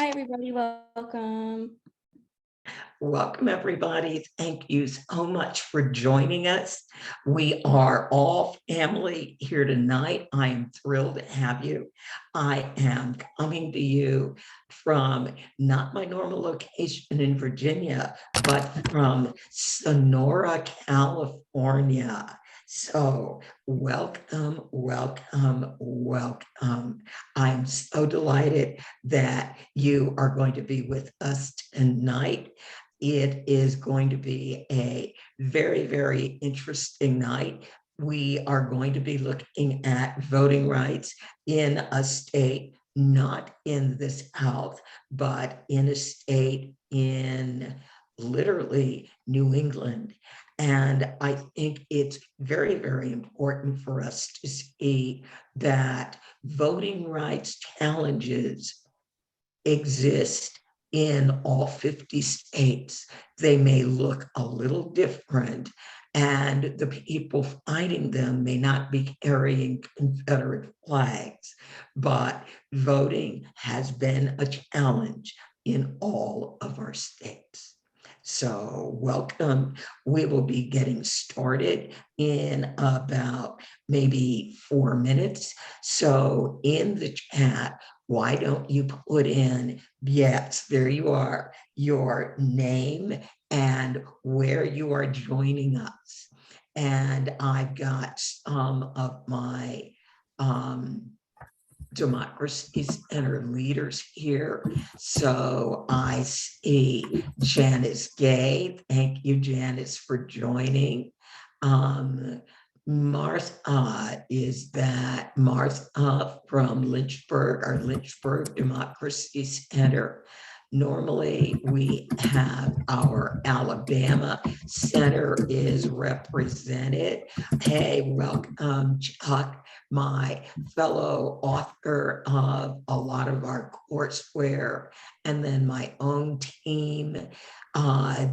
Hi, everybody. Welcome. Welcome, everybody. Thank you so much for joining us. We are all family here tonight. I am thrilled to have you. I am coming to you from not my normal location in Virginia, but from Sonora, California. So, welcome, welcome, welcome. I'm so delighted that you are going to be with us tonight. It is going to be a very, very interesting night. We are going to be looking at voting rights in a state, not in the South, but in a state in literally New England. And I think it's very, very important for us to see that voting rights challenges exist in all 50 states. They may look a little different, and the people fighting them may not be carrying Confederate flags, but voting has been a challenge in all of our states. So, welcome. We will be getting started in about maybe 4 minutes. So, in the chat, why don't you put in, yes, there you are, your name and where you are joining us. And I've got some of my Democracy Center leaders here. So I see Janice Gay. Thank you, Janice, for joining. Martha, is that Martha from Lynchburg, our Lynchburg Democracy Center? Normally, we have our Alabama Center is represented. Hey, welcome, Chuck, my fellow author of a lot of our courseware, and then my own team,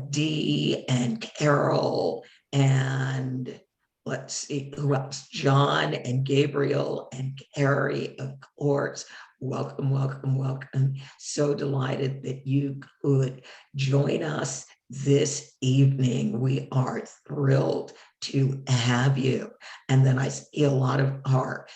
Dee and Carol, and let's see who else, John and Gabriel and Carrie, of course. Welcome, welcome, welcome. So delighted that you could join us this evening. We are thrilled to have you. And then I see a lot of our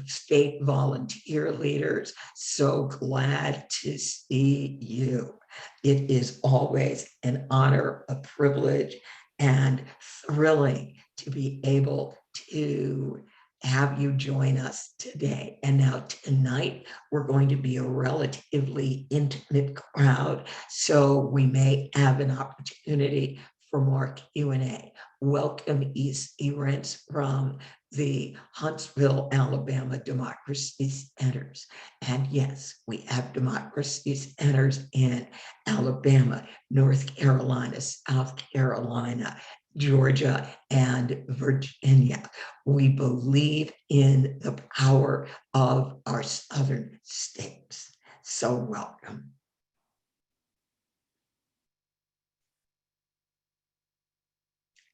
state volunteer leaders. So glad to see you. It is always an honor, a privilege, and thrilling to be able to have you join us today. And now tonight, we're going to be a relatively intimate crowd, so we may have an opportunity for more Q&A. Welcome, E.C. Rents from the Huntsville, Alabama Democracy Centers. And yes, we have democracy centers in Alabama, North Carolina, South Carolina, Georgia, and Virginia. We believe in the power of our southern states. So welcome.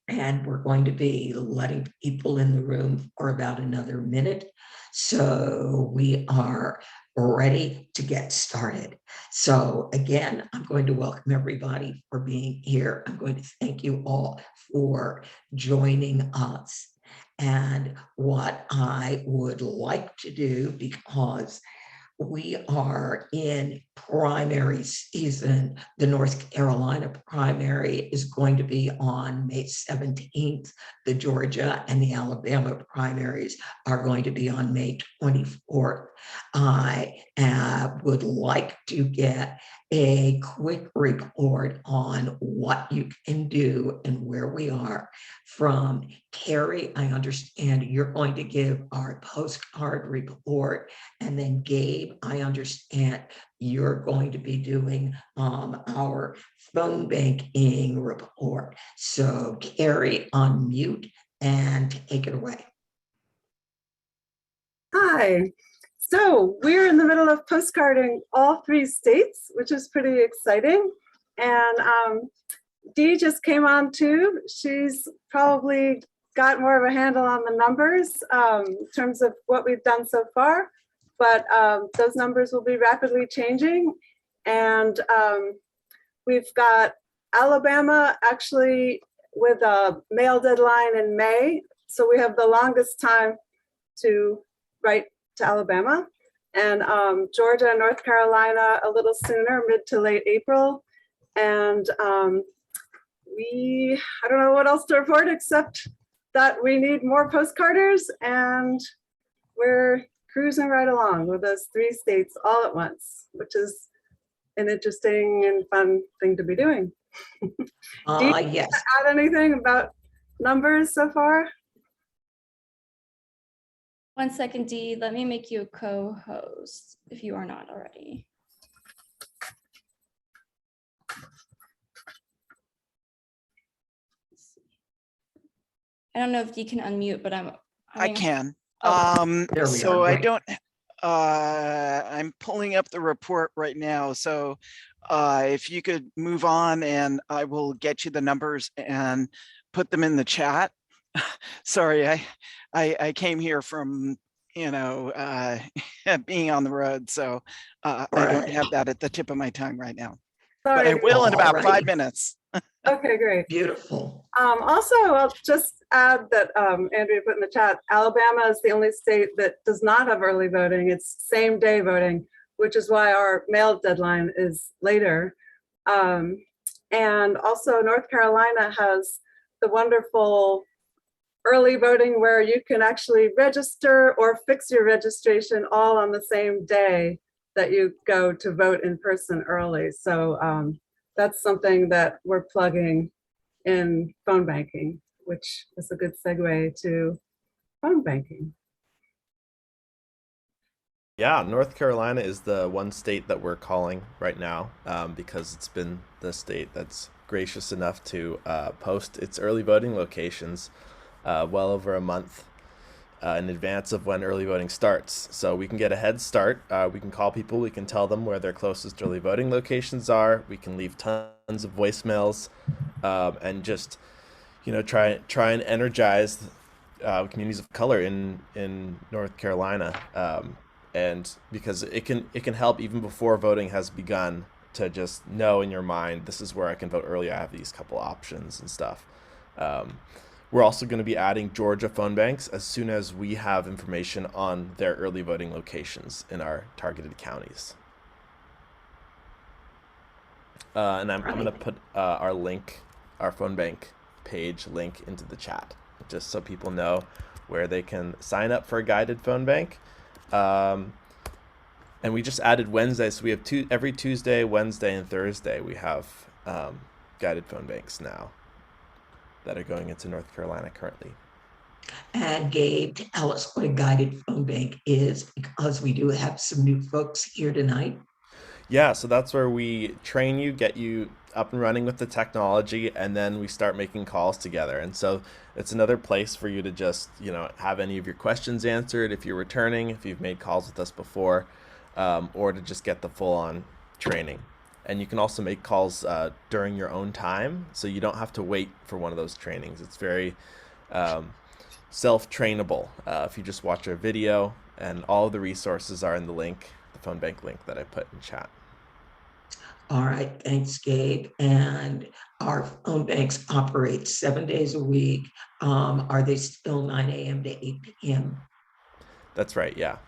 And we're going to be letting people in the room for about another minute. So we are ready to get started. So again, I'm going to welcome everybody for being here. I'm going to thank you all for joining us. And what I would like to do, because we are in primary season. The North Carolina primary is going to be on May 17th. The Georgia and the Alabama primaries are going to be on May 24th. I would like to get a quick report on what you can do and where we are from Carrie. I understand you're going to give our postcard report, and then Gabe, I understand you're going to be doing our phone banking report. So Carrie, unmute and take it away. Hi. So we're in the middle of postcarding all 3 states, which is pretty exciting. And Dee just came on too. She's probably got more of a handle on the numbers in terms of what we've done so far. but those numbers will be rapidly changing. And we've got Alabama actually with a mail deadline in May. So we have the longest time to write to Alabama. And Georgia and North Carolina a little sooner, mid to late April. And I don't know what else to report except that we need more postcarders, and we're cruising right along with those 3 states all at once, which is an interesting and fun thing to be doing. Do you Yes. add anything about numbers so far? 1 second, Dee. Let me make you a co-host if you are not already. I don't know if Dee can unmute, but I can. Oh. There we So are. I Great. don't, I'm pulling up the report right now. So if you could move on, and I will get you the numbers and put them in the chat. Sorry, I came here from, being on the road. So I don't Right. have that at the tip of my tongue right now, Sorry. but I will in about Alrighty. 5 minutes. Okay, great. Beautiful. Also, I'll just add that Andrea put in the chat, Alabama is the only state that does not have early voting. It's same day voting, which is why our mail deadline is later. And also North Carolina has the wonderful early voting where you can actually register or fix your registration all on the same day that you go to vote in person early. So that's something that we're plugging in phone banking, which is a good segue to phone banking. Yeah, North Carolina is the one state that we're calling right now because it's been the state that's gracious enough to post its early voting locations well over a month in advance of when early voting starts. So we can get a head start. We can call people. We can tell them where their closest early voting locations are. We can leave tons of voicemails and just, try and energize communities of color in North Carolina. And because it can help even before voting has begun to just know in your mind, this is where I can vote early. I have these couple options and stuff. We're also going to be adding Georgia phone banks as soon as we have information on their early voting locations in our targeted counties. And I'm going to put our phone bank page link into the chat, just so people know where they can sign up for a guided phone bank. And we just added Wednesday, so we have every Tuesday, Wednesday, and Thursday we have guided phone banks now that are going into North Carolina currently. And Gabe, tell us what a guided phone bank is, because we do have some new folks here tonight. Yeah, so that's where we train you, get you up and running with the technology, and then we start making calls together. And so it's another place for you to just, have any of your questions answered if you're returning, if you've made calls with us before, or to just get the full-on training. And you can also make calls during your own time, so you don't have to wait for one of those trainings. It's very self-trainable. If you just watch our video, and all of the resources are in the link, the phone bank link that I put in chat. All right, thanks, Gabe. And our phone banks operate 7 days a week. Are they still 9 a.m. to 8 p.m.? That's right, yeah.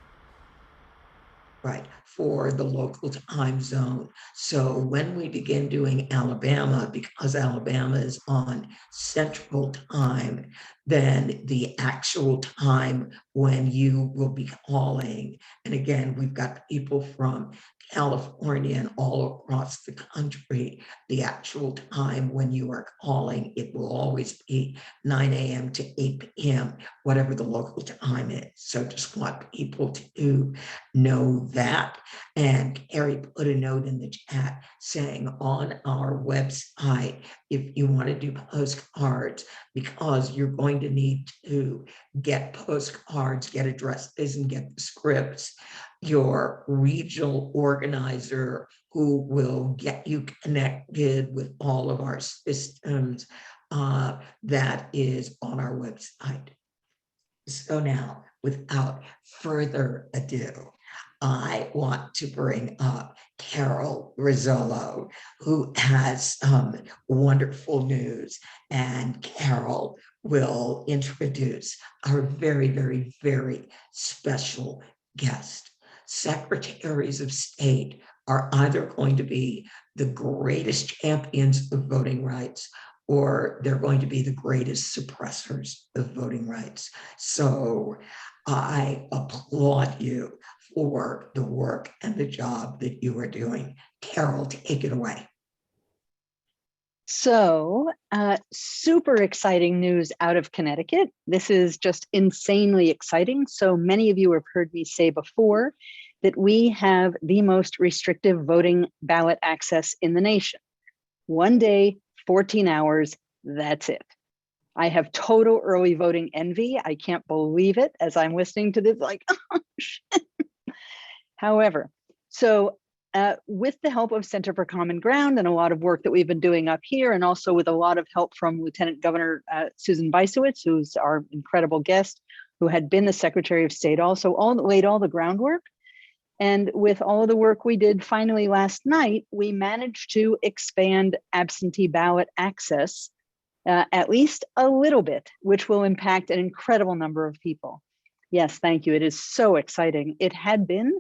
Right, for the local time zone. So when we begin doing Alabama, because Alabama is on Central Time, then the actual time when you will be calling, and again, we've got people from California and all across the country, the actual time when you are calling, it will always be 9 a.m. to 8 p.m., whatever the local time is. So just want people to know that. And Carrie put a note in the chat saying on our website, if you want to do postcards, because you're going to need to get postcards, get addresses, and get the scripts, your regional organizer who will get you connected with all of our systems, that is on our website. So now, without further ado, I want to bring up Carol Rizzolo, who has wonderful news. And Carol will introduce our very, very, very special guest. Secretaries of State are either going to be the greatest champions of voting rights, or they're going to be the greatest suppressors of voting rights. So I applaud you for the work and the job that you are doing. Carol, take it away. So super exciting news out of Connecticut. This is just insanely exciting. So many of you have heard me say before that we have the most restrictive voting ballot access in the nation. 1 day, 14 hours, that's it. I have total early voting envy. I can't believe it as I'm listening to this, like, oh, shit. However, so with the help of Center for Common Ground and a lot of work that we've been doing up here, and also with a lot of help from Lieutenant Governor Susan Bysiewicz, who's our incredible guest, who had been the Secretary of State, also laid all the groundwork. And with all of the work we did, finally last night, we managed to expand absentee ballot access at least a little bit, which will impact an incredible number of people. Yes, thank you. It is so exciting. It had been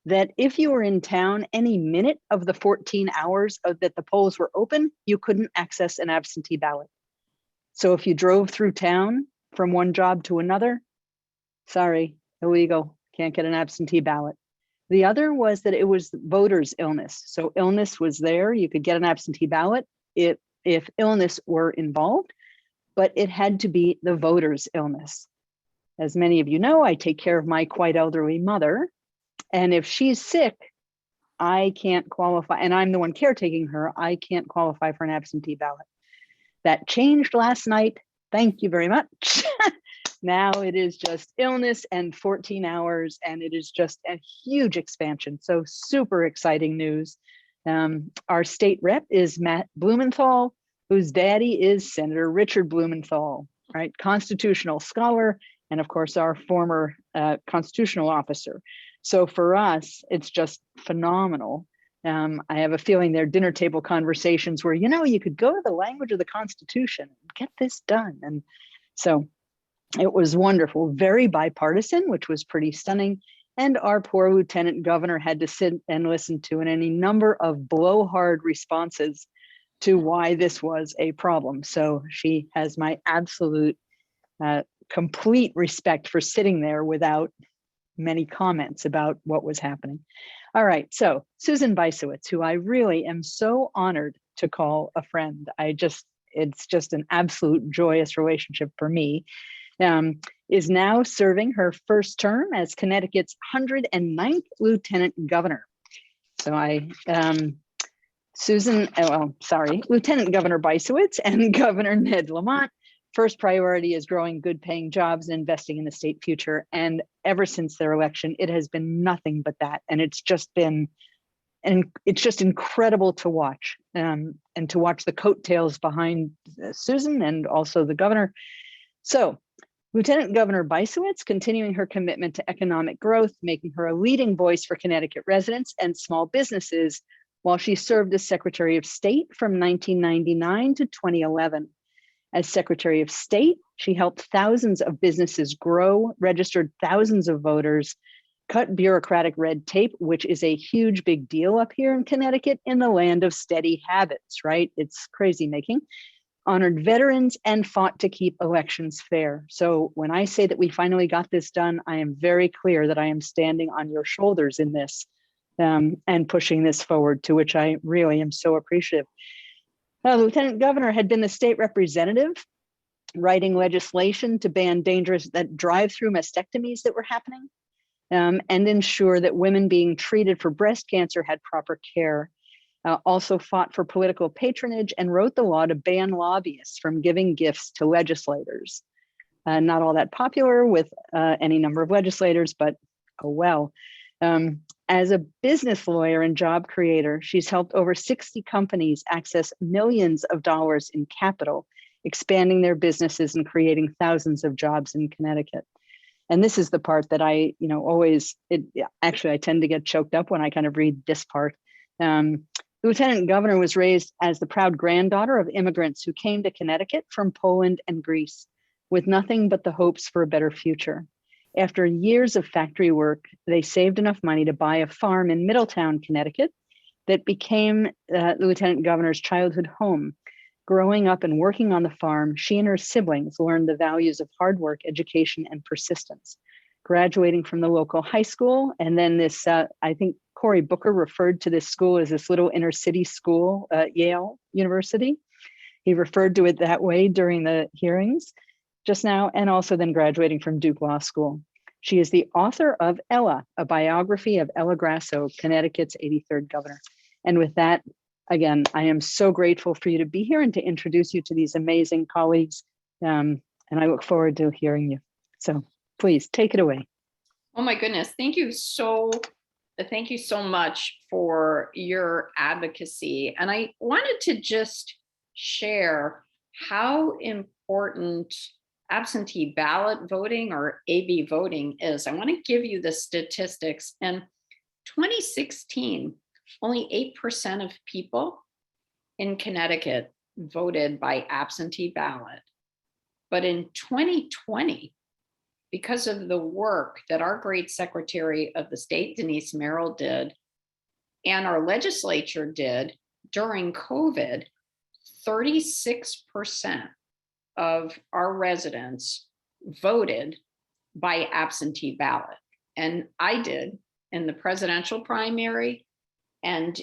that if you were in town any minute of the 14 hours that the polls were open, you couldn't access an absentee ballot. So if you drove through town from one job to another, sorry, illegal, can't get an absentee ballot. The other was that it was voters' illness. So illness was there, you could get an absentee ballot if illness were involved, but it had to be the voter's illness. As many of you know, I take care of my quite elderly mother, and if she's sick, I can't qualify, and I'm the one caretaking her, I can't qualify for an absentee ballot. That changed last night. Thank you very much. Now it is just illness and 14 hours, and it is just a huge expansion. So super exciting news. Our state rep is Matt Blumenthal, whose daddy is Senator Richard Blumenthal, right? Constitutional scholar, and of course, our former constitutional officer. So for us, it's just phenomenal. I have a feeling there are dinner table conversations where, you know, you could go to the language of the Constitution and get this done. And so it was wonderful, very bipartisan, which was pretty stunning. And our poor lieutenant governor had to sit and listen to any number of blowhard responses to why this was a problem. So she has my absolute complete respect for sitting there without many comments about what was happening. All right, so Susan Bysiewicz, who I really am so honored to call a friend. It's just an absolute joyous relationship for me. Is now serving her first term as Connecticut's 109th Lieutenant Governor. So Lieutenant Governor Bysiewicz and Governor Ned Lamont, first priority is growing good paying jobs and investing in the state future. And ever since their election, it has been nothing but that. And it's just incredible to watch and to watch the coattails behind Susan and also the governor. So Lieutenant Governor Bysiewicz continuing her commitment to economic growth, making her a leading voice for Connecticut residents and small businesses while she served as Secretary of State from 1999 to 2011. As Secretary of State, she helped thousands of businesses grow, registered thousands of voters, cut bureaucratic red tape, which is a huge big deal up here in Connecticut in the land of steady habits, right? It's crazy making. Honored veterans and fought to keep elections fair. So when I say that we finally got this done, I am very clear that I am standing on your shoulders in this and pushing this forward, to which I really am so appreciative. Lieutenant Governor had been the state representative, writing legislation to ban dangerous drive-through mastectomies that were happening and ensure that women being treated for breast cancer had proper care. Also fought for political patronage and wrote the law to ban lobbyists from giving gifts to legislators. Not all that popular with any number of legislators, but oh well. As a business lawyer and job creator, she's helped over 60 companies access millions of dollars in capital, expanding their businesses and creating thousands of jobs in Connecticut. And this is the part that actually I tend to get choked up when I kind of read this part. The lieutenant governor was raised as the proud granddaughter of immigrants who came to Connecticut from Poland and Greece with nothing but the hopes for a better future. After years of factory work, they saved enough money to buy a farm in Middletown, Connecticut, that became the lieutenant governor's childhood home. Growing up and working on the farm, she and her siblings learned the values of hard work, education, and persistence. Graduating from the local high school, and then this, I think Cory Booker referred to this school as this little inner city school, Yale University. He referred to it that way during the hearings just now, and also then graduating from Duke Law School. She is the author of Ella, a biography of Ella Grasso, Connecticut's 83rd governor. And with that, again, I am so grateful for you to be here and to introduce you to these amazing colleagues. And I look forward to hearing you. So please take it away. Oh my goodness. Thank you so much for your advocacy. And I wanted to just share how important absentee ballot voting, or AB voting, is. I want to give you the statistics. In 2016, only 8% of people in Connecticut voted by absentee ballot. But in 2020, because of the work that our great Secretary of the State, Denise Merrill, did, and our legislature did during COVID, 36% of our residents voted by absentee ballot. And I did in the presidential primary and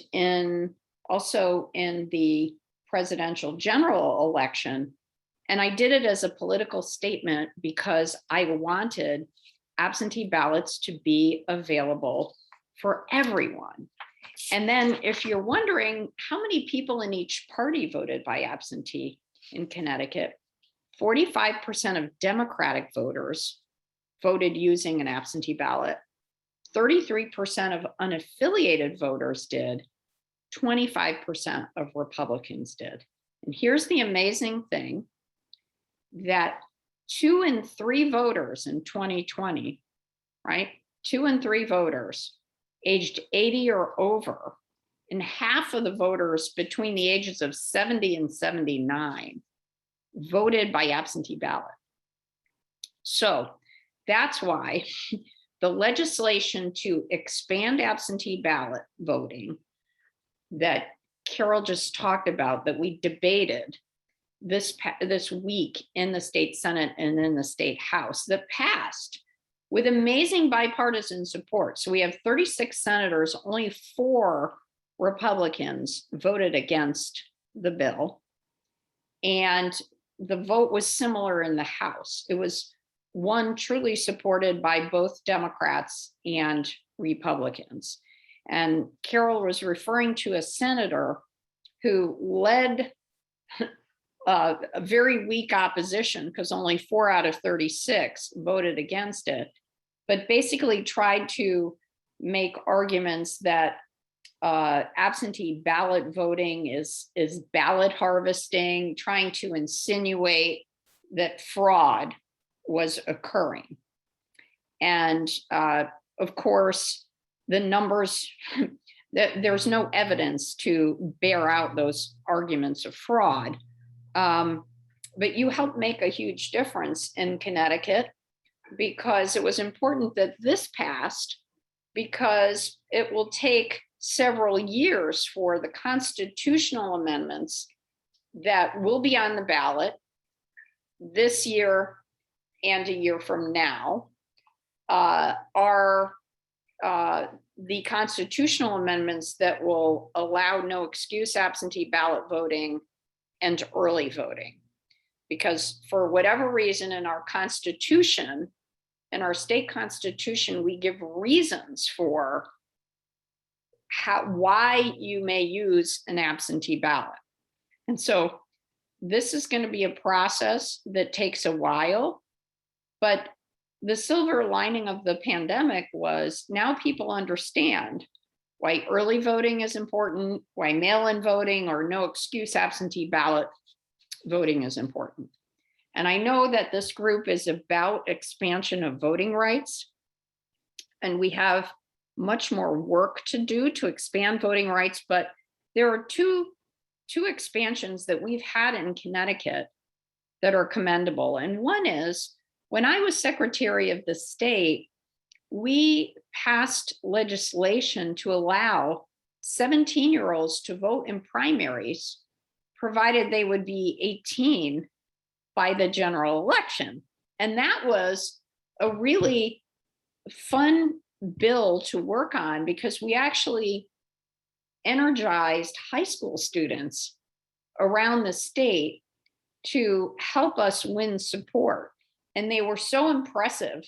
also in the presidential general election. And I did it as a political statement because I wanted absentee ballots to be available for everyone. And then if you're wondering how many people in each party voted by absentee in Connecticut, 45% of Democratic voters voted using an absentee ballot. 33% of unaffiliated voters did. 25% of Republicans did. And here's the amazing thing, that 2 in 3 voters in 2020, right? 2 in 3 voters aged 80 or over, and half of the voters between the ages of 70 and 79 voted by absentee ballot. So that's why the legislation to expand absentee ballot voting that Carol just talked about, that we debated this week in the state Senate and in the state House, that passed with amazing bipartisan support. So we have 36 senators, only 4 Republicans voted against the bill. And the vote was similar in the House. It was one truly supported by both Democrats and Republicans. And Carol was referring to a senator who led a very weak opposition, because only 4 out of 36 voted against it, but basically tried to make arguments that absentee ballot voting is ballot harvesting, trying to insinuate that fraud was occurring. And of course, the numbers, there's no evidence to bear out those arguments of fraud. But you helped make a huge difference in Connecticut, because it was important that this passed, because it will take several years for the constitutional amendments that will be on the ballot this year and a year from now are the constitutional amendments that will allow no excuse absentee ballot voting and early voting. Because for whatever reason in our Constitution, in our state constitution, we give reasons for why you may use an absentee ballot. And so this is going to be a process that takes a while, but the silver lining of the pandemic was now people understand why early voting is important, why mail-in voting or no excuse absentee ballot voting is important. And I know that this group is about expansion of voting rights. And we have much more work to do to expand voting rights, but there are two expansions that we've had in Connecticut that are commendable. And one is, when I was Secretary of the State, we passed legislation to allow 17-year-olds to vote in primaries, provided they would be 18 by the general election. And that was a really fun bill to work on, because we actually energized high school students around the state to help us win support. And they were so impressive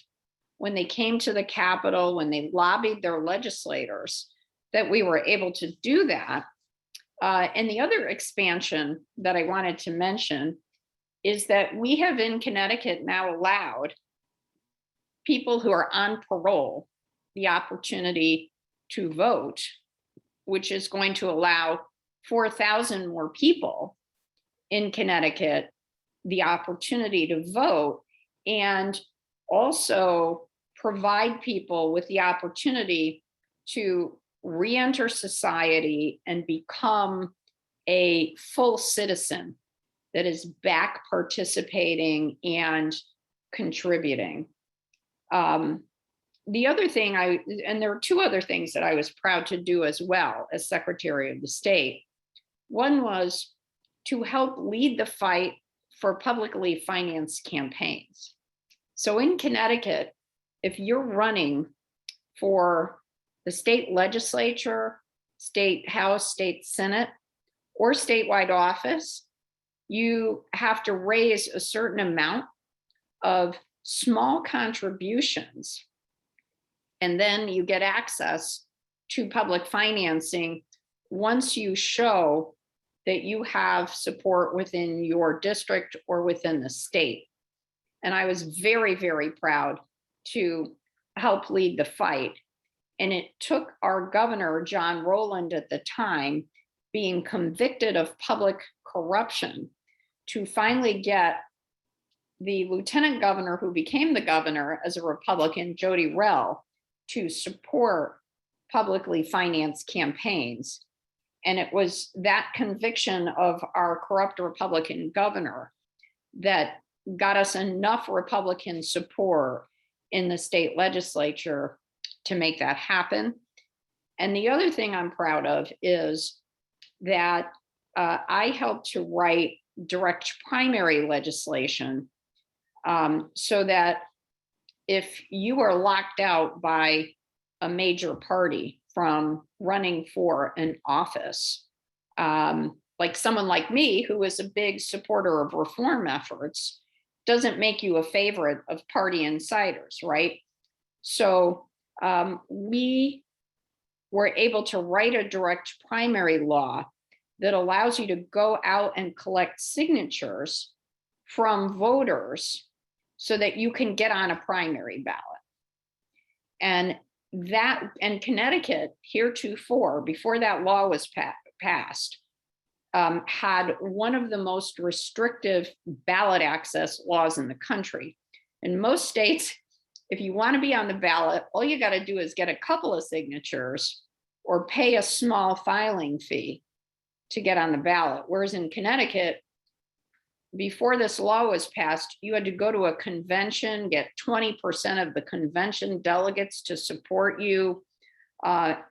when they came to the Capitol, when they lobbied their legislators, that we were able to do that. And the other expansion that I wanted to mention is that we have in Connecticut now allowed people who are on parole the opportunity to vote, which is going to allow 4,000 more people in Connecticut the opportunity to vote, and also provide people with the opportunity to re-enter society and become a full citizen that is back participating and contributing. The other thing and there are two other things that I was proud to do as well as Secretary of the State. One was to help lead the fight for publicly financed campaigns. So in Connecticut, if you're running for the state legislature, state house, state senate, or statewide office, you have to raise a certain amount of small contributions, and then you get access to public financing once you show that you have support within your district or within the state. And I was very, very proud to help lead the fight. And it took our governor, John Rowland, at the time, being convicted of public corruption, to finally get the lieutenant governor, who became the governor as a Republican, Jody Rell, to support publicly financed campaigns. And it was that conviction of our corrupt Republican governor that got us enough Republican support in the state legislature to make that happen. And the other thing I'm proud of is that I helped to write direct primary legislation, so that if you are locked out by a major party from running for an office, like someone like me, who is a big supporter of reform efforts, doesn't make you a favorite of party insiders, right? So we were able to write a direct primary law that allows you to go out and collect signatures from voters so that you can get on a primary ballot. And Connecticut, heretofore, before that law was passed, had one of the most restrictive ballot access laws in the country. In most states, if you want to be on the ballot, all you got to do is get a couple of signatures or pay a small filing fee to get on the ballot. Whereas in Connecticut, before this law was passed, you had to go to a convention, get 20% of the convention delegates to support you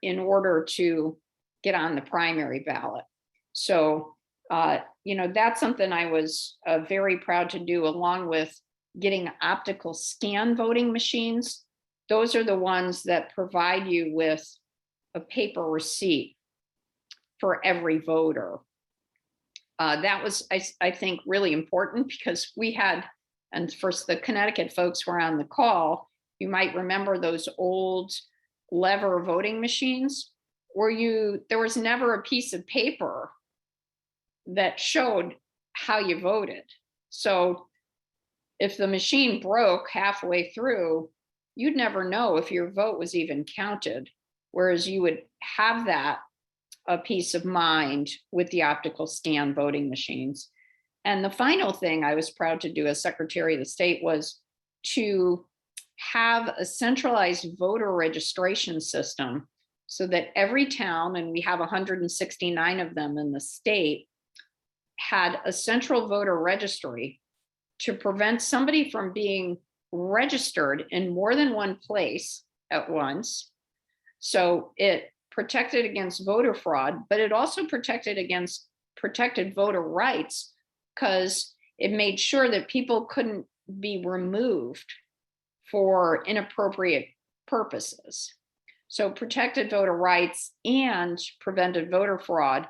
in order to get on the primary ballot. So, that's something I was very proud to do, along with getting optical scan voting machines. Those are the ones that provide you with a paper receipt for every voter. That was, I think, really important, because we had, and first the Connecticut folks were on the call, you might remember those old lever voting machines where there was never a piece of paper that showed how you voted. So if the machine broke halfway through, you'd never know if your vote was even counted, whereas you would have that a peace of mind with the optical scan voting machines. And the final thing I was proud to do as Secretary of the State was to have a centralized voter registration system so that every town, and we have 169 of them in the state, had a central voter registry to prevent somebody from being registered in more than one place at once. So it protected against voter fraud, but it also protected voter rights, because it made sure that people couldn't be removed for inappropriate purposes. So protected voter rights and prevented voter fraud.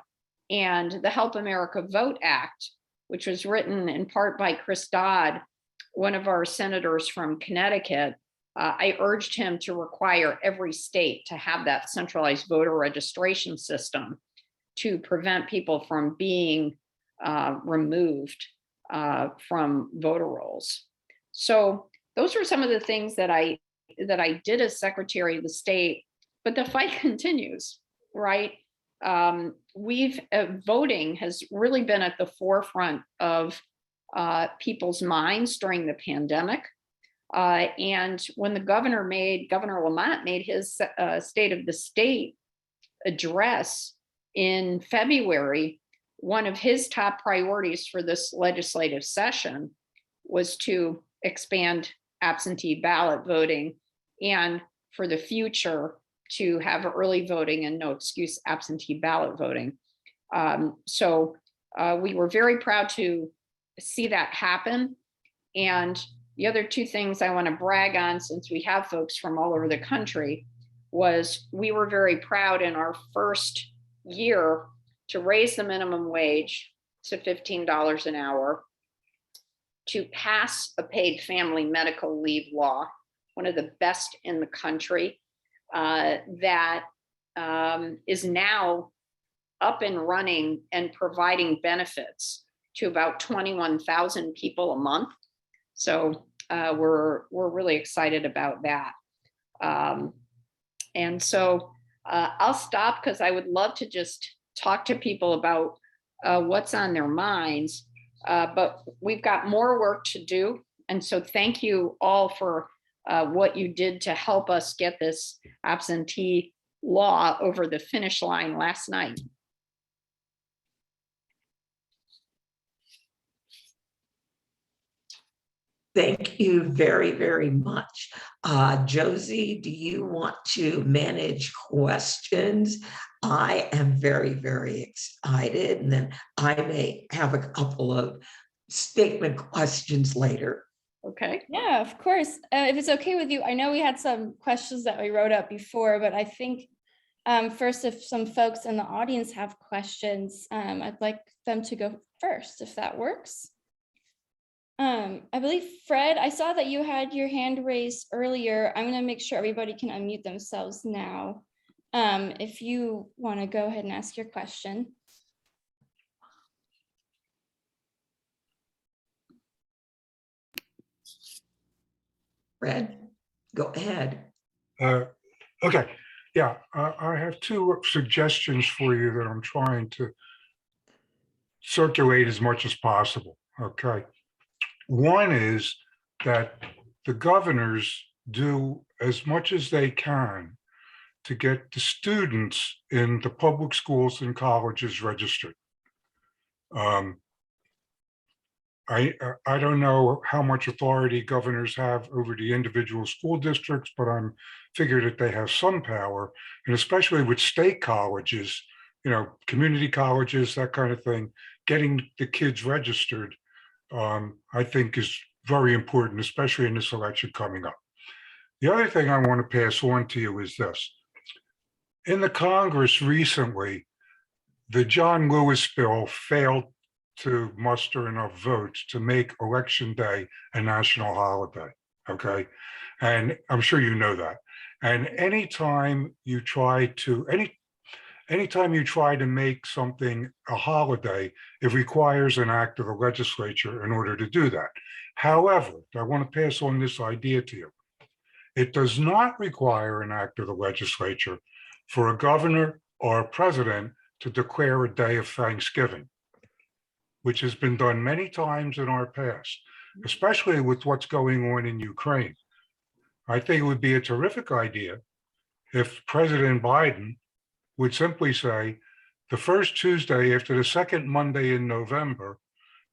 And the Help America Vote Act, which was written in part by Chris Dodd, one of our senators from Connecticut, I urged him to require every state to have that centralized voter registration system to prevent people from being removed from voter rolls. So those were some of the things that I did as Secretary of the State, but the fight continues, right? Voting has really been at the forefront of people's minds during the pandemic. And when Governor Lamont made his State of the State address in February, one of his top priorities for this legislative session was to expand absentee ballot voting, and for the future to have early voting and no excuse absentee ballot voting. So we were very proud to see that happen. And the other two things I want to brag on, since we have folks from all over the country, was we were very proud in our first year to raise the minimum wage to $15 an hour, to pass a paid family medical leave law, one of the best in the country, that is now up and running and providing benefits to about 21,000 people a month. So we're really excited about that. And so I'll stop, because I would love to just talk to people about what's on their minds, but we've got more work to do. And so thank you all for what you did to help us get this absentee law over the finish line last night. Thank you very, very much. Josie, do you want to manage questions? I am very, very excited, and then I may have a couple of statement questions later. Okay. Yeah, of course. If it's okay with you, I know we had some questions that we wrote up before, but I think first, if some folks in the audience have questions, I'd like them to go first, if that works. I believe, Fred, I saw that you had your hand raised earlier. I'm going to make sure everybody can unmute themselves now. If you want to go ahead and ask your question. Fred, go ahead. Okay, yeah, I have two suggestions for you that I'm trying to circulate as much as possible, okay? One is that the governors do as much as they can to get the students in the public schools and colleges registered. I don't know how much authority governors have over the individual school districts, but I'm figured that they have some power, and especially with state colleges, you know, community colleges, that kind of thing, getting the kids registered, I think is very important, especially in this election coming up. The other thing I want to pass on to you is this. In the Congress recently, the John Lewis bill failed to muster enough votes to make Election Day a national holiday, okay? And I'm sure you know that. And anytime you try to make something a holiday, it requires an act of the legislature in order to do that. However, I want to pass on this idea to you. It does not require an act of the legislature for a governor or a president to declare a day of Thanksgiving. which has been done many times in our past, especially with what's going on in Ukraine. I think it would be a terrific idea if President Biden would simply say, the first Tuesday after the second Monday in November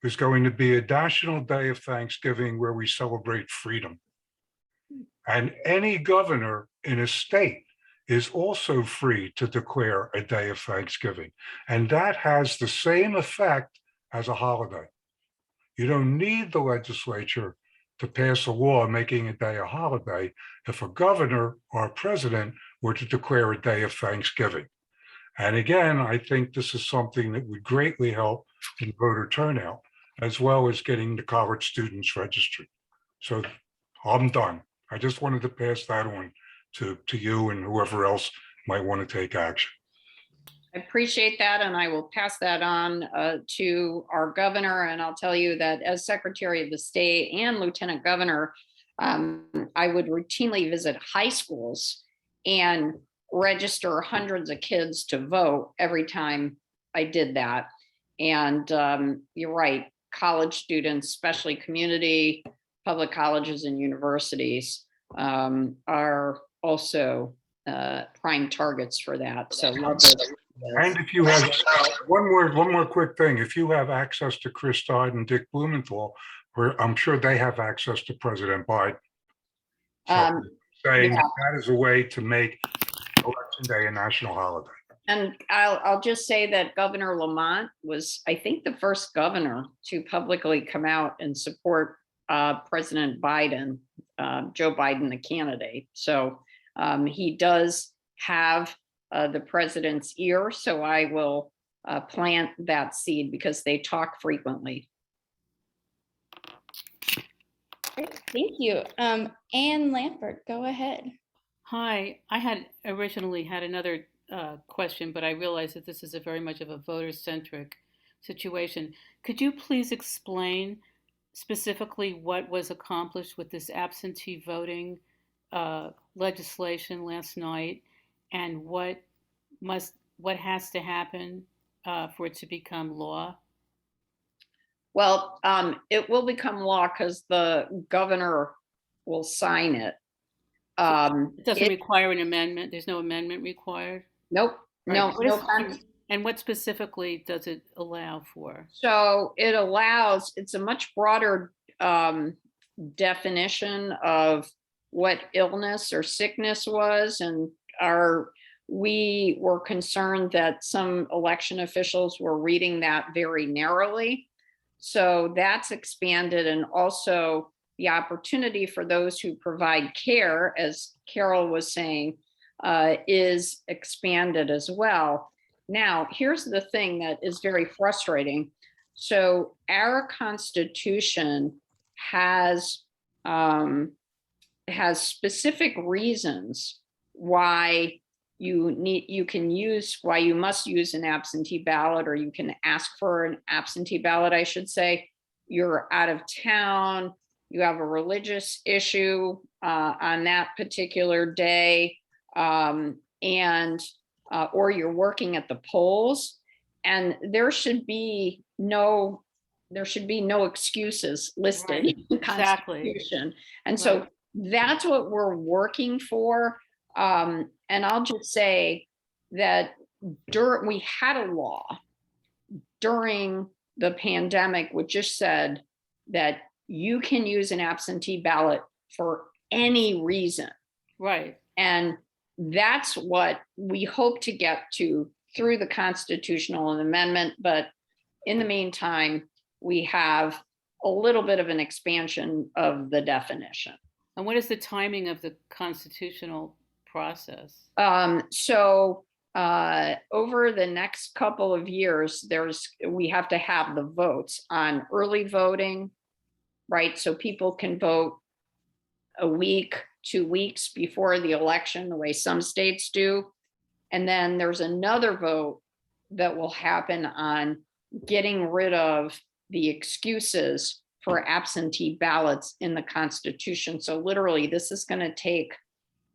is going to be a national day of Thanksgiving where we celebrate freedom. And any governor in a state is also free to declare a day of Thanksgiving. And that has the same effect as a holiday. You don't need the legislature to pass a law making a day a holiday if a governor or a president were to declare a day of Thanksgiving. And again, I think this is something that would greatly help in voter turnout, as well as getting the college students registered. So I'm done. I just wanted to pass that on to you and whoever else might want to take action. I appreciate that, and I will pass that on to our governor. And I'll tell you that as Secretary of the State and Lieutenant Governor, I would routinely visit high schools and register hundreds of kids to vote every time I did that. And you're right, college students, especially community, public colleges and universities are also prime targets for that. So love this. And if you have one more quick thing, if you have access to Chris Dodd and Dick Blumenthal, where I'm sure they have access to President Biden. So saying that is a way to make Election Day a national holiday. And I'll just say that Governor Lamont was, I think, the first governor to publicly come out and support President Biden, Joe Biden, the candidate. So he does have the president's ear. So I will plant that seed because they talk frequently. Great, thank you. Anne Lampert, go ahead. Hi, I had originally had another question, but I realized that this is a very much of a voter-centric situation. Could you please explain specifically what was accomplished with this absentee voting legislation last night, and what has to happen for it to become law? Well, it will become law because the governor will sign it. It doesn't require an amendment. There's no amendment required. Nope. Right. No. And what specifically does it allow for? So it allows, it's a much broader definition of what illness or sickness was. And we were concerned that some election officials were reading that very narrowly. So that's expanded, and also the opportunity for those who provide care, as Carol was saying, is expanded as well. Now, here's the thing that is very frustrating. So our Constitution has specific reasons why why you must use an absentee ballot, or you can ask for an absentee ballot, I should say. You're out of town, you have a religious issue on that particular day, or you're working at the polls, and there should be no excuses listed in the Constitution. And so that's what we're working for. And I'll just say that we had a law during the pandemic which just said that you can use an absentee ballot for any reason. Right. And that's what we hope to get to through the constitutional amendment. But in the meantime, we have a little bit of an expansion of the definition. And what is the timing of the constitutional process? So over the next couple of years, we have to have the votes on early voting, right? So people can vote a week, 2 weeks before the election, the way some states do. And then there's another vote that will happen on getting rid of the excuses for absentee ballots in the Constitution. So literally, this is going to take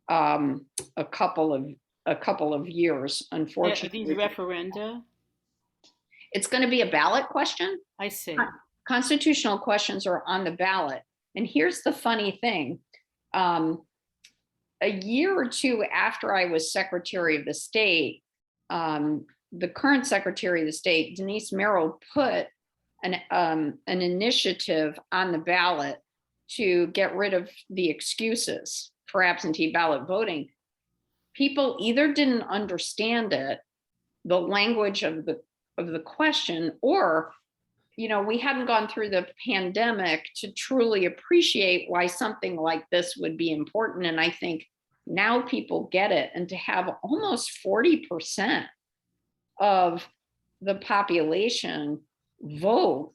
a couple of years, unfortunately. Are these referenda? It's going to be a ballot question. I see. Constitutional questions are on the ballot. And here's the funny thing. A year or two after I was Secretary of the State, the current Secretary of the State, Denise Merrill, put an initiative on the ballot to get rid of the excuses for absentee ballot voting. People either didn't understand it, the language of the question, or we hadn't gone through the pandemic to truly appreciate why something like this would be important. And I think now people get it. And to have almost 40% of the population vote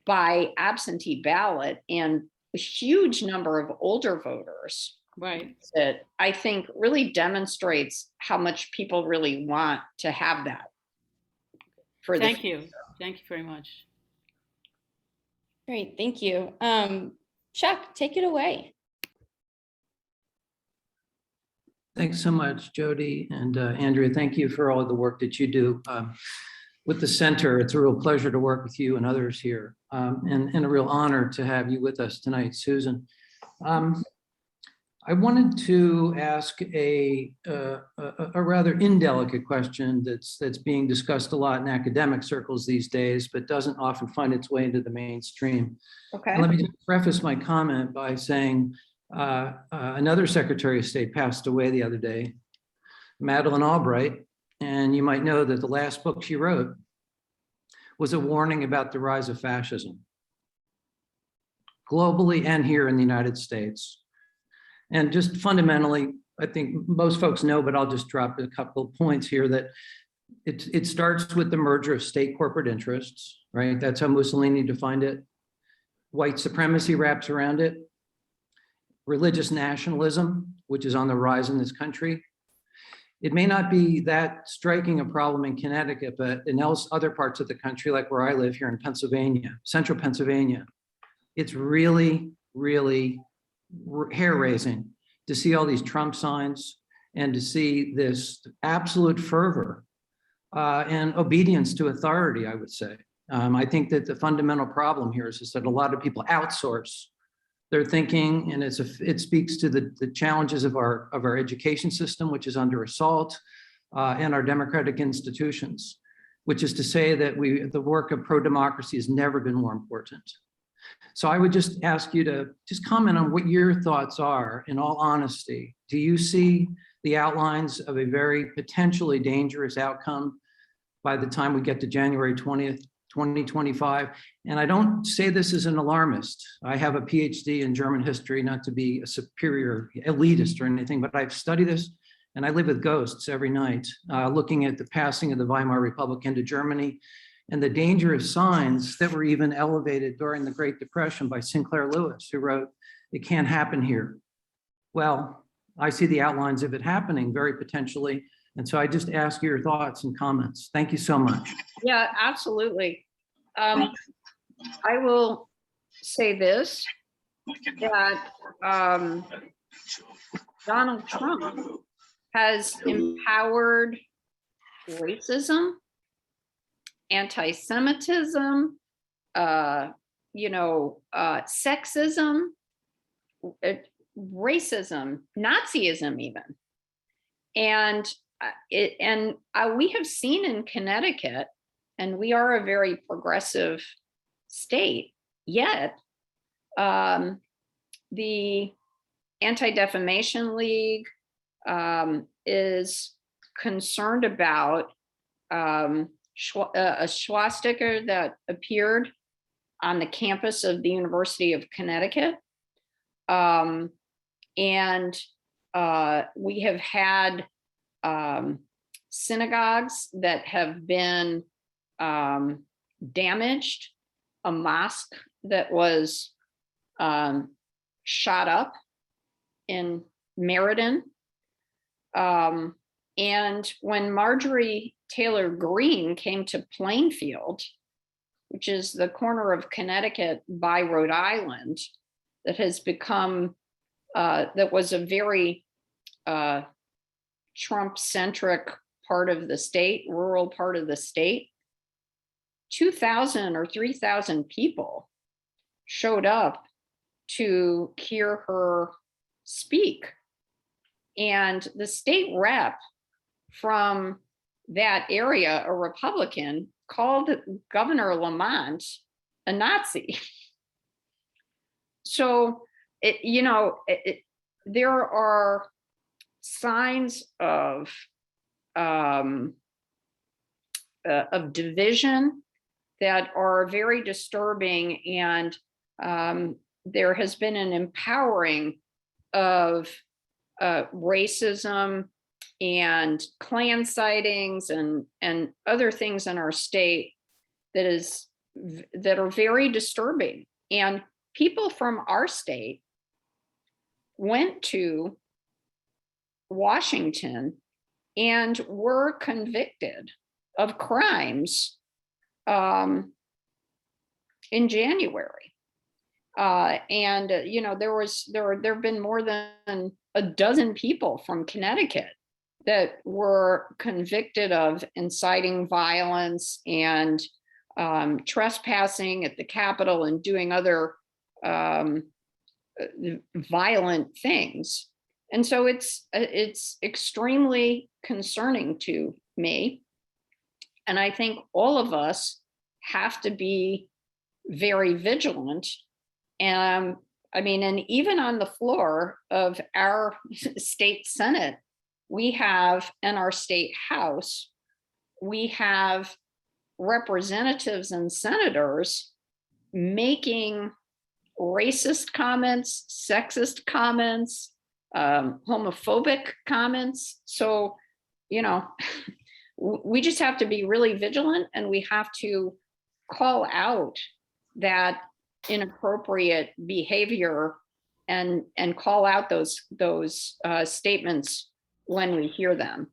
by absentee ballot, and a huge number of older voters, Right. that I think really demonstrates how much people really want to have that. Thank you. Thank you very much. Great, thank you. Chuck, take it away. Thanks so much, Jody and Andrea. Thank you for all of the work that you do with the center. It's a real pleasure to work with you and others here, and a real honor to have you with us tonight, Susan. I wanted to ask a rather indelicate question that's being discussed a lot in academic circles these days, but doesn't often find its way into the mainstream. Okay. And let me just preface my comment by saying another Secretary of State passed away the other day, Madeleine Albright, and you might know that the last book she wrote was a warning about the rise of fascism, globally and here in the United States. And just fundamentally, I think most folks know, but I'll just drop a couple of points here, that it starts with the merger of state corporate interests, right? That's how Mussolini defined it. White supremacy wraps around it. Religious nationalism, which is on the rise in this country. It may not be that striking a problem in Connecticut, but in other parts of the country, like where I live here in Pennsylvania, central Pennsylvania, it's really, really hair-raising to see all these Trump signs and to see this absolute fervor and obedience to authority, I would say. I think that the fundamental problem here is that a lot of people outsource their thinking, and it speaks to the challenges of our education system, which is under assault, and our democratic institutions, which is to say that the work of pro-democracy has never been more important. So I would just ask you to just comment on what your thoughts are, in all honesty. Do you see the outlines of a very potentially dangerous outcome by the time we get to January 20th, 2025? And I don't say this as an alarmist. I have a PhD in German history, not to be a superior elitist or anything, but I've studied this and I live with ghosts every night, looking at the passing of the Weimar Republic into Germany, and the dangerous signs that were even elevated during the Great Depression by Sinclair Lewis, who wrote, "It can't happen here." Well, I see the outlines of it happening very potentially. And so I just ask your thoughts and comments. Thank you so much. Yeah, absolutely. I will say this, that Donald Trump has empowered racism, anti-Semitism, sexism, racism, Nazism even. And we have seen in Connecticut, and we are a very progressive state, yet the Anti-Defamation League is concerned about a swastika that appeared on the campus of the University of Connecticut. And we have had synagogues that have been damaged, a mosque that was shot up in Meriden. And when Marjorie Taylor Greene came to Plainfield, which is the corner of Connecticut by Rhode Island, that has become, that was a very Trump-centric part of the state, rural part of the state. 2,000 or 3,000 people showed up to hear her speak. And the state rep from that area, a Republican, called Governor Lamont a Nazi. So, there are signs of division that are very disturbing, and there has been an empowering of racism and Klan sightings and other things in our state that are very disturbing. And people from our state went to Washington and were convicted of crimes in January. There have been more than a dozen people from Connecticut that were convicted of inciting violence and trespassing at the Capitol and doing other violent things. And so it's extremely concerning to me. And I think all of us have to be very vigilant. And and even on the floor of our state Senate, we have, in our state House, we have representatives and senators making racist comments, sexist comments, homophobic comments. So, we just have to be really vigilant, and we have to call out that inappropriate behavior and call out those statements when we hear them.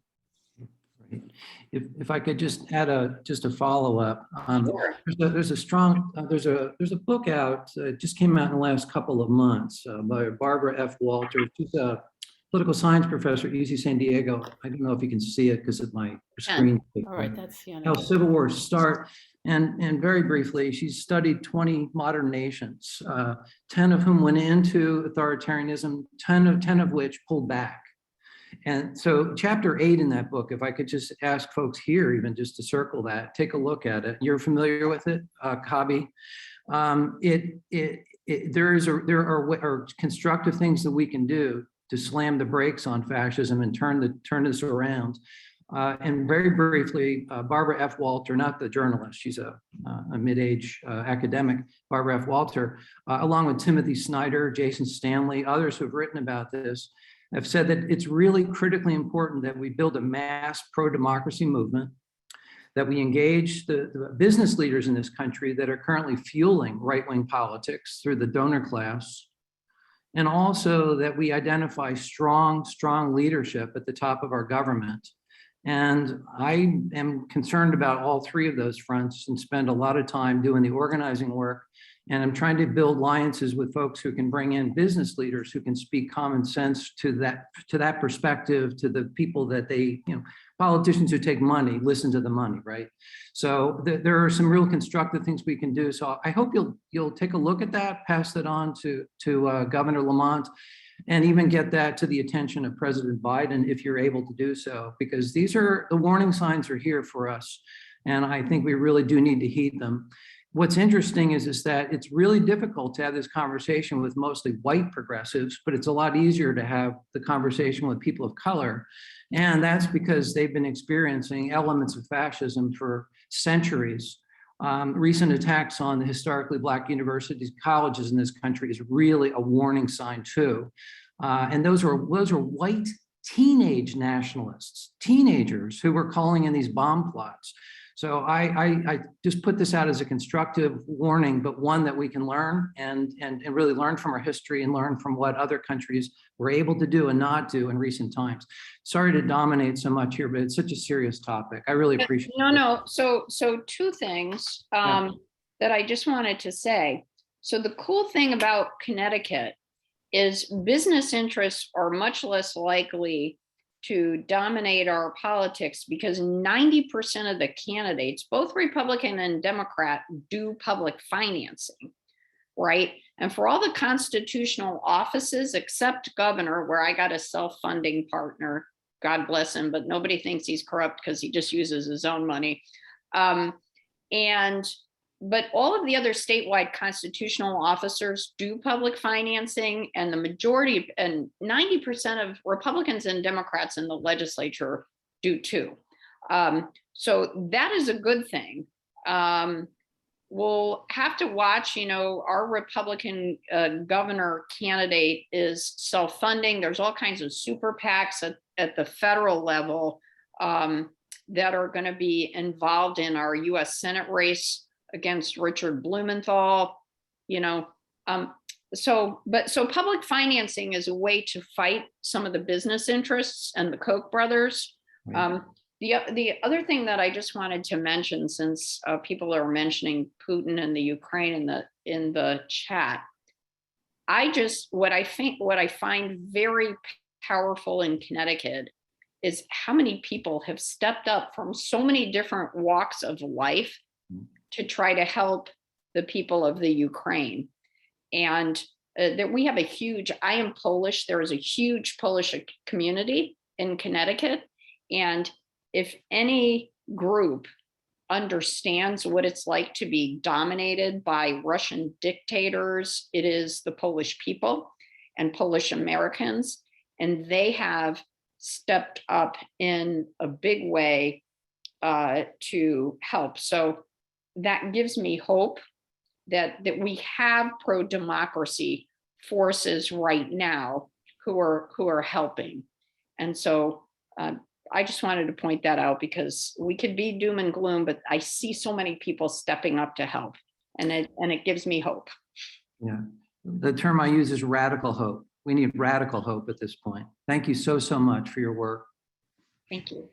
If I could just add a follow-up. Sure. There's a book out, just came out in the last couple of months by Barbara F. Walter. She's a political science professor at UC San Diego. I don't know if you can see it because of my screen. All right, that's How civil wars start. And very briefly, she's studied 20 modern nations, 10 of whom went into authoritarianism, 10 of which pulled back. And so chapter 8 in that book, if I could just ask folks here, even just to circle that, take a look at it. You're familiar with it, Kabi? There are constructive things that we can do to slam the brakes on fascism and turn this around. And very briefly, Barbara F. Walter, not the journalist, she's a mid-age academic, Barbara F. Walter, along with Timothy Snyder, Jason Stanley, others who have written about this, have said that it's really critically important that we build a mass pro-democracy movement, that we engage the business leaders in this country that are currently fueling right-wing politics through the donor class, and also that we identify strong leadership at the top of our government. And I am concerned about all three of those fronts and spend a lot of time doing the organizing work. And I'm trying to build alliances with folks who can bring in business leaders who can speak common sense to that perspective, to the people that they, politicians who take money, listen to the money, right? So there are some real constructive things we can do. So I hope you'll take a look at that, pass that on to Governor Lamont, and even get that to the attention of President Biden if you're able to do so, because the warning signs are here for us. And I think we really do need to heed them. What's interesting is that it's really difficult to have this conversation with mostly white progressives, but it's a lot easier to have the conversation with people of color. And that's because they've been experiencing elements of fascism for centuries. Recent attacks on the historically Black universities, colleges in this country is really a warning sign too. And those are white teenage nationalists, teenagers who were calling in these bomb plots. So I just put this out as a constructive warning, but one that we can learn and really learn from our history and learn from what other countries were able to do and not do in recent times. Sorry to dominate so much here, but it's such a serious topic. I really appreciate it. No. So two things that I just wanted to say. So the cool thing about Connecticut is business interests are much less likely to dominate our politics because 90% of the candidates, both Republican and Democrat, do public financing, right? And for all the constitutional offices, except governor, where I got a self-funding partner, God bless him, but nobody thinks he's corrupt because he just uses his own money. But all of the other statewide constitutional officers do public financing, and the majority and 90% of Republicans and Democrats in the legislature do too. So that is a good thing. We'll have to watch, our Republican governor candidate is self-funding. There's all kinds of super PACs at the federal level that are going to be involved in our US Senate race against Richard Blumenthal, so public financing is a way to fight some of the business interests and the Koch brothers. Right. The other thing that I just wanted to mention, since people are mentioning Putin and the Ukraine in the chat, what I find very powerful in Connecticut is how many people have stepped up from so many different walks of life to try to help the people of the Ukraine. And that we have I am Polish, there is a huge Polish community in Connecticut. And if any group understands what it's like to be dominated by Russian dictators, it is the Polish people and Polish Americans. And they have stepped up in a big way to help. So that gives me hope that we have pro-democracy forces right now who are helping. And so I just wanted to point that out because we could be doom and gloom, but I see so many people stepping up to help, and it gives me hope. Yeah, the term I use is radical hope. We need radical hope at this point. Thank you so much for your work. Thank you.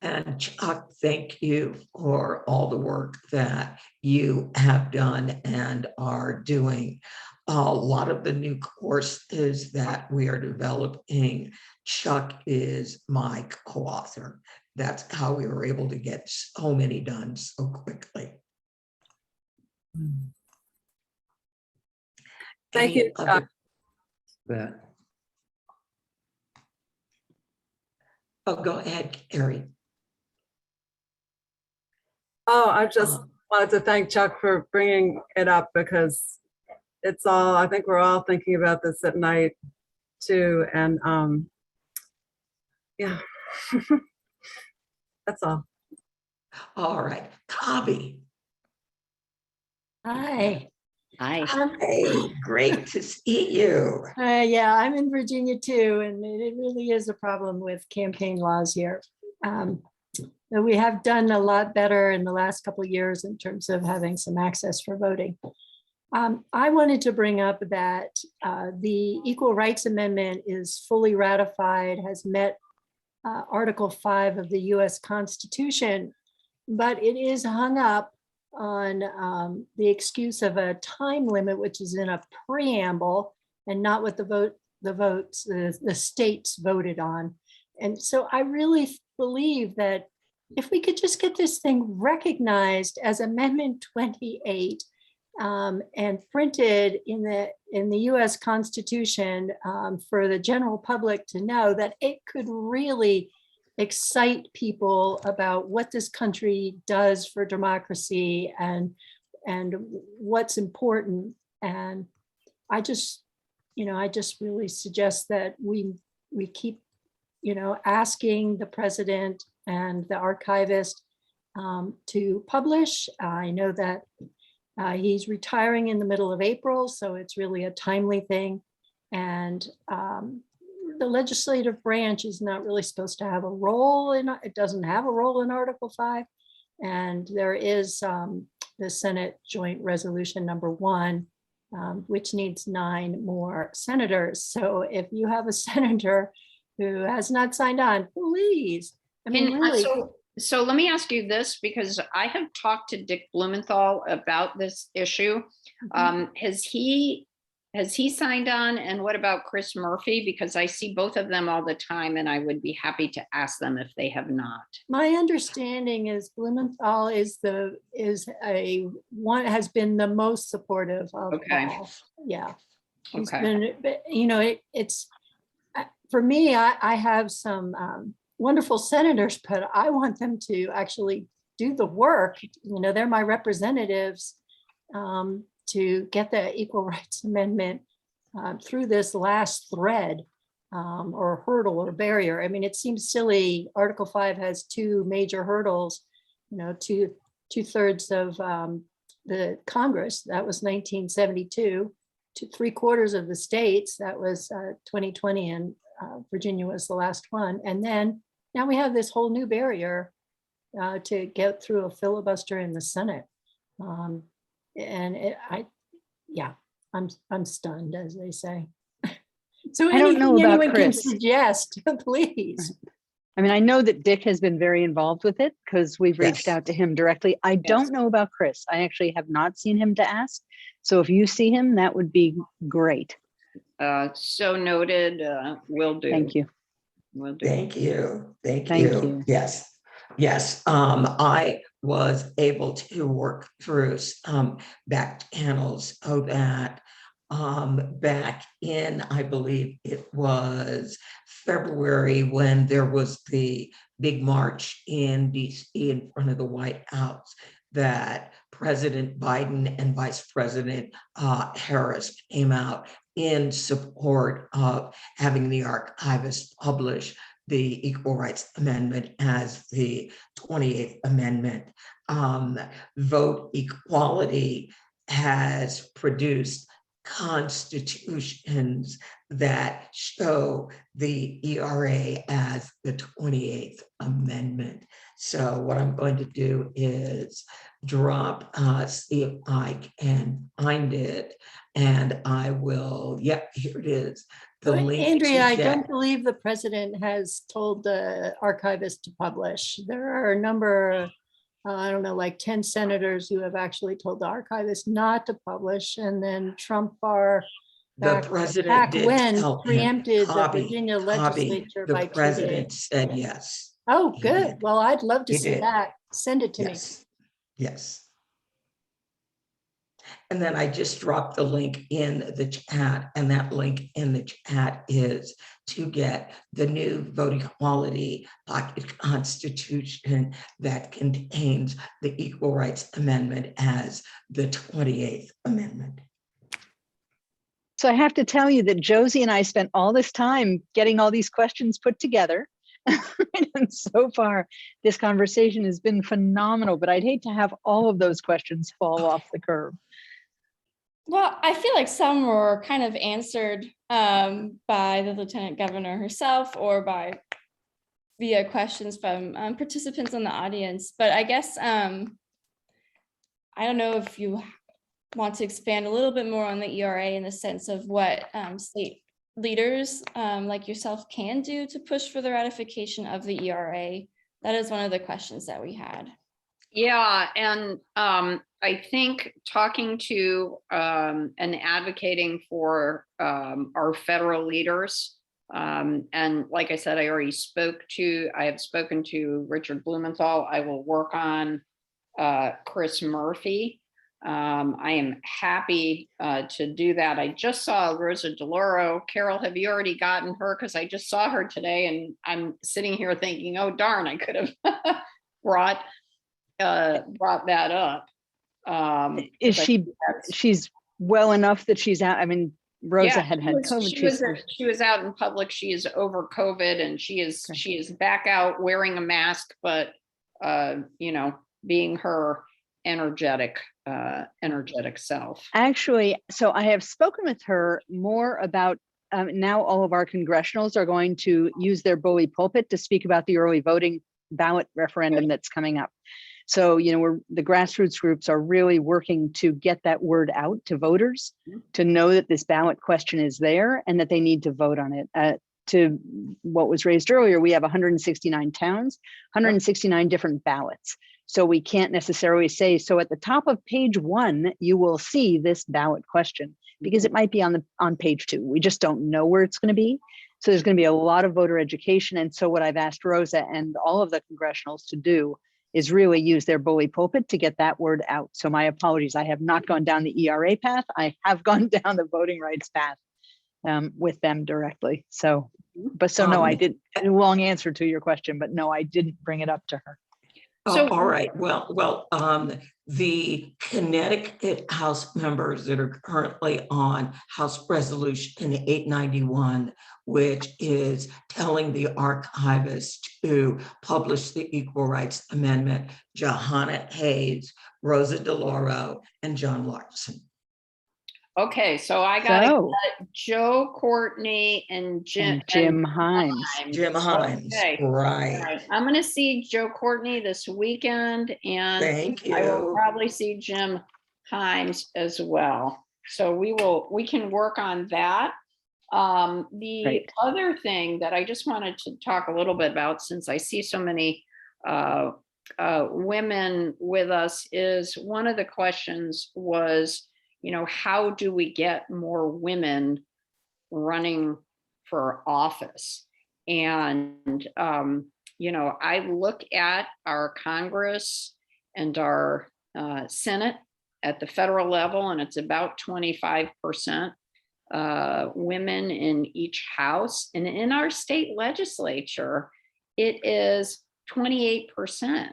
And Chuck, thank you for all the work that you have done and are doing. A lot of the new courses that we are developing, Chuck is my co-author. That's how we were able to get so many done so quickly. Thank you, Chuck. Oh, go ahead, Carrie. Oh, I just wanted to thank Chuck for bringing it up because I think we're all thinking about this at night too. And yeah, that's all. All right, Kabi. Hi. Hi. Hey, great to see you. Yeah, I'm in Virginia too, and it really is a problem with campaign laws here. We have done a lot better in the last couple of years in terms of having some access for voting. I wanted to bring up that the Equal Rights Amendment is fully ratified, has met Article 5 of the US Constitution, but it is hung up on the excuse of a time limit, which is in a preamble and not what the states voted on. And so I really believe that if we could just get this thing recognized as Amendment 28 and printed in the US Constitution for the general public to know, that it could really excite people about what this country does for democracy and what's important. And I just really suggest that we keep asking the president and the archivist to publish. I know that he's retiring in the middle of April, so it's really a timely thing. And the legislative branch is not really supposed to have a role it doesn't have a role in Article 5. And there is the Senate Joint Resolution number 1, which needs 9 more senators. So if you have a senator who has not signed on, please. I mean, really. So let me ask you this, because I have talked to Dick Blumenthal about this issue. Has he Has he signed on? And what about Chris Murphy? Because I see both of them all the time and I would be happy to ask them if they have not. My understanding is Blumenthal has been the most supportive of Okay. all. Yeah. He's Okay. been, but, you know, it's for me, I have some wonderful senators, but I want them to actually do the work. You know, they're my representatives to get the Equal Rights Amendment through this last thread or hurdle or barrier. I mean, it seems silly. Article 5 has two major hurdles, you know, two-thirds of the Congress, that was 1972, to 3/4 of the states, that was 2020, and Virginia was the last one. And then now we have this whole new barrier to get through a filibuster in the Senate. And I'm stunned, as they say. So I don't know anything about anyone can Chris. suggest, please. I mean, I know that Dick has been very involved with it because we've reached Yes. out to him directly. I don't know about Chris. I actually have not seen him to ask. So if you see him, that would be great. So noted. Will do. Thank you. Will do. Thank you. Thank Thank you. you. Yes. Yes. I was able to work through some back channels so that back in, I believe it was February, when there was the big march in DC in front of the White House, that President Biden and Vice President Harris came out in support of having the archivist publish the Equal Rights Amendment as the 28th Amendment. Vote Equality has produced constitutions that show the ERA as the 28th Amendment. So what I'm going to do is see if I can find it, and I will, here it is. The link Andrea, to I that. don't believe the president has told the archivist to publish. There are a number, I don't know, like 10 senators who have actually told the archivist not to publish, and then Trump The back president did when tell him, preempted the Copy, Virginia copy. legislature The by 2 president days. said yes. Oh, He good. did. Well, I'd love to He see did. that. Send it to me. Yes, yes. And then I just dropped the link in the chat, and that link in the chat is to get the new vote equality pocket constitution that contains the Equal Rights Amendment as the 28th Amendment. So I have to tell you that Josie and I spent all this time getting all these questions put together. And so far, this conversation has been phenomenal, but I'd hate to have all of those questions fall off the curb. Well, I feel like some were kind of answered by the Lieutenant Governor herself or via questions from participants in the audience. But I guess, I don't know if you want to expand a little bit more on the ERA in the sense of what state leaders like yourself can do to push for the ratification of the ERA. That is one of the questions that we had. Yeah, and I think talking to and advocating for our federal leaders, and like I said, I have spoken to Richard Blumenthal. I will work on Chris Murphy. I am happy to do that. I just saw Rosa DeLauro. Carol, have you already gotten her? Because I just saw her today, and I'm sitting here thinking, oh darn, I could have brought that up. Is she's well enough that she's out? I mean, Rosa had COVID. She was out in public. She is over COVID, and she is back out wearing a mask, but being her energetic self. Actually, so I have spoken with her more about now all of our congressionals are going to use their bully pulpit to speak about the early voting ballot referendum that's coming up. So, the grassroots groups are really working to get that word out to voters, to know that this ballot question is there and that they need to vote on it. To what was raised earlier, we have 169 towns, 169 different ballots. So we can't necessarily say, so at the top of page 1, you will see this ballot question. because it might be on page 2. We just don't know where it's going to be. So there's going to be a lot of voter education. And so what I've asked Rosa and all of the congressionals to do is really use their bully pulpit to get that word out. So my apologies, I have not gone down the ERA path. I have gone down the voting rights path with them directly. So, no, I did a long answer to your question, but no, I didn't bring it up to her. Oh, all right. Well, the Connecticut House members that are currently on House Resolution 891, which is telling the archivist to publish the Equal Rights Amendment, Johanna Hayes, Rosa DeLauro, and John Larson. Okay, so I got Joe Courtney and Jim Himes. Jim Himes, okay. right. All right. I'm going to see Joe Courtney this weekend, and Thank you. I will probably see Jim Himes as well. So we can work on that. The other thing that I just wanted to talk a little bit about, since I see so many women with us, is one of the questions was, how do we get more women running for office? And, I look at our Congress and our Senate at the federal level, and it's about 25% women in each house. And in our state legislature, it is 28%.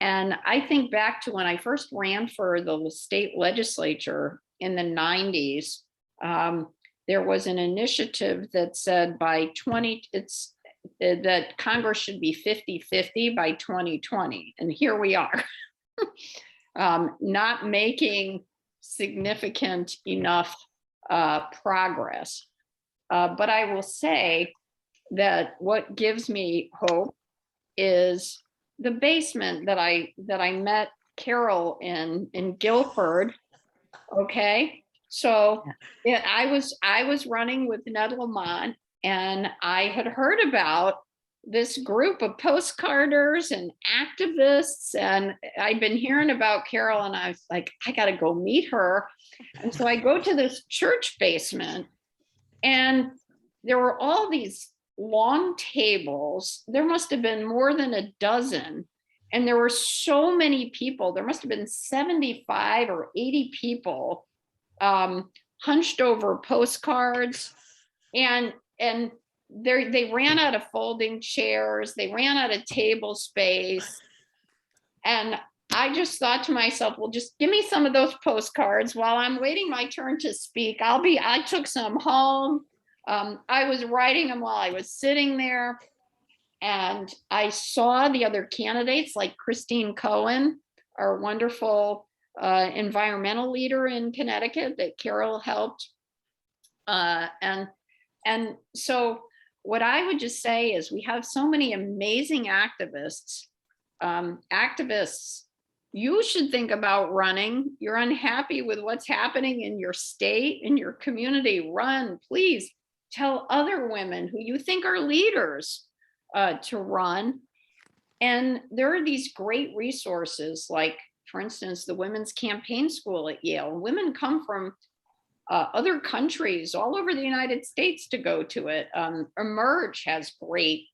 And I think back to when I first ran for the state legislature in the 90s, there was an initiative that said that Congress should be 50-50 by 2020. And here we are, not making significant enough progress. But I will say that what gives me hope is the basement that I met Carol in Guilford. Okay, so I was running with Ned Lamont, and I had heard about this group of postcarders and activists, and I'd been hearing about Carol, and I was like, I got to go meet her. And so I go to this church basement, and there were all these long tables. There must have been more than a dozen. And there were so many people. There must have been 75 or 80 people hunched over postcards. And they ran out of folding chairs. They ran out of table space. And I just thought to myself, well, just give me some of those postcards while I'm waiting my turn to speak. I took some home. I was writing them while I was sitting there, and I saw the other candidates like Christine Cohen, our wonderful environmental leader in Connecticut that Carol helped. And so what I would just say is we have so many amazing activists. You should think about running. You're unhappy with what's happening in your state, in your community, run, please. Tell other women who you think are leaders to run. And there are these great resources, like, for instance, the Women's Campaign School at Yale. Women come from other countries all over the United States to go to it. Emerge has great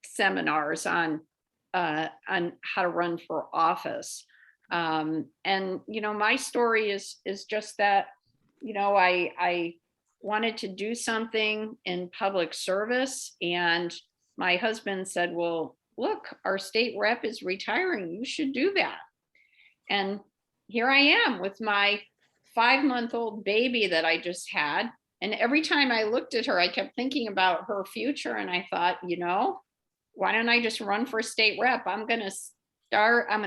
seminars on how to run for office. And, my story is just that, I wanted to do something in public service, and my husband said, well, look, our state rep is retiring. You should do that. And here I am with my 5-month-old baby that I just had. And every time I looked at her, I kept thinking about her future. And I thought, why don't I just run for state rep? I'm going to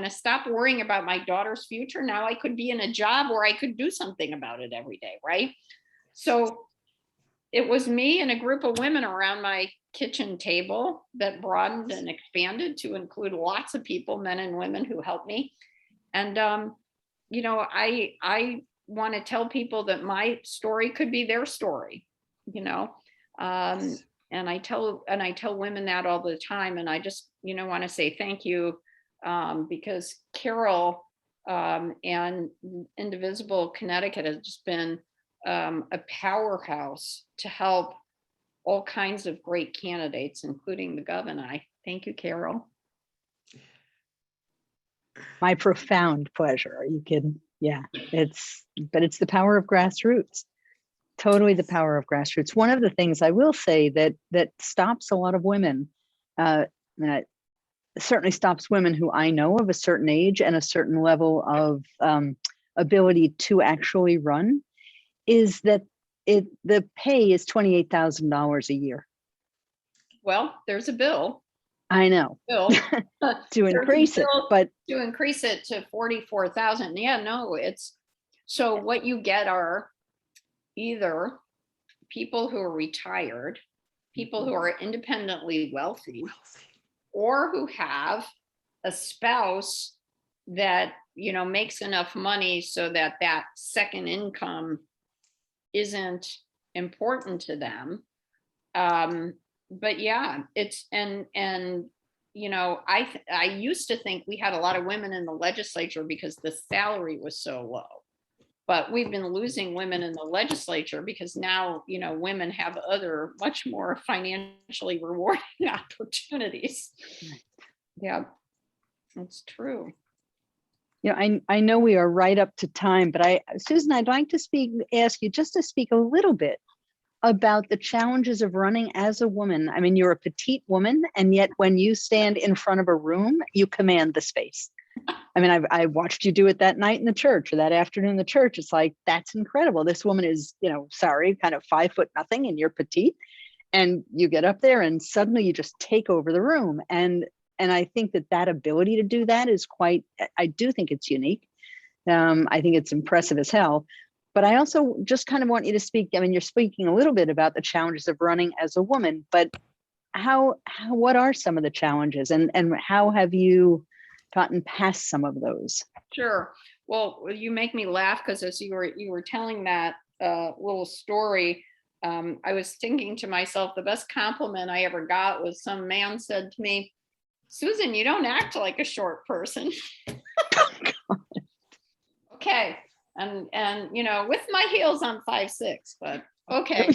stop worrying about my daughter's future. Now I could be in a job where I could do something about it every day, right? So it was me and a group of women around my kitchen table that broadened and expanded to include lots of people, men and women, who helped me. And, I want to tell people that my story could be their story, and I tell women that all the time. And I just, want to say thank you, because Carol And Indivisible Connecticut has just been a powerhouse to help all kinds of great candidates, including the governor. Thank you, Carol. My profound pleasure. Are you kidding? Yeah, but it's the power of grassroots. Totally the power of grassroots. One of the things I will say that stops a lot of women, and it certainly stops women who I know of a certain age and a certain level of ability to actually run, is that the pay is $28,000 a year. Well, there's a bill. I know. Bill To increase it, but to increase it to 44,000. Yeah, no, it's so what you get are either people who are retired, people who are independently wealthy, or who have a spouse that, you know, makes enough money so that that second income isn't important to them. But yeah, it's and you know, I used to think we had a lot of women in the legislature because the salary was so low. But we've been losing women in the legislature because now, you know, women have other much more financially rewarding opportunities. Yeah, that's true. yeah, I know we are right up to time, but Susan, I'd like to ask you just to speak a little bit about the challenges of running as a woman. I mean, you're a petite woman, and yet when you stand in front of a room, you command the space. I mean, I watched you do it that night in the church or that afternoon in the church. It's like, that's incredible. This woman is, you know, sorry, kind of 5'0" and you're petite, and you get up there and suddenly you just take over the room. And I think that ability to do that is I do think it's unique. I think it's impressive as hell. But I also just kind of want you to speak. I mean, you're speaking a little bit about the challenges of running as a woman, but what are some of the challenges, and how have you gotten past some of those? Sure. Well, you make me laugh because as you were telling that little story, I was thinking to myself, the best compliment I ever got was some man said to me, "Susan, you don't act like a short person." Okay. And you know, with my heels I'm 5'6", but okay.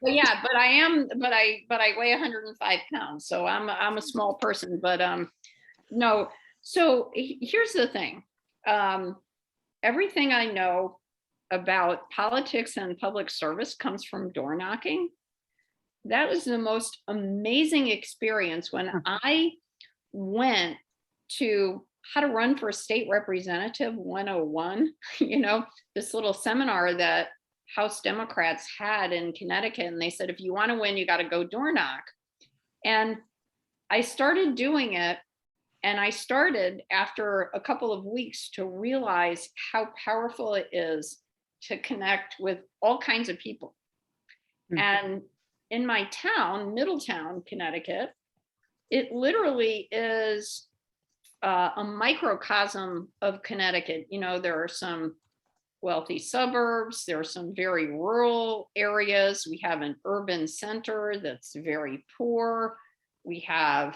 But yeah, but I weigh 105 pounds, so I'm a small person, but no. So here's the thing. Everything I know about politics and public service comes from door knocking. That was the most amazing experience when I went to how to run for state representative 101, you know, this little seminar that House Democrats had in Connecticut. And they said, if you want to win, you got to go door knock. And I started doing it. And I started after a couple of weeks to realize how powerful it is to connect with all kinds of people. Mm-hmm. And in my town, Middletown, Connecticut, it literally is a microcosm of Connecticut. You know, there are some wealthy suburbs, there are some very rural areas. We have an urban center that's very poor. We have,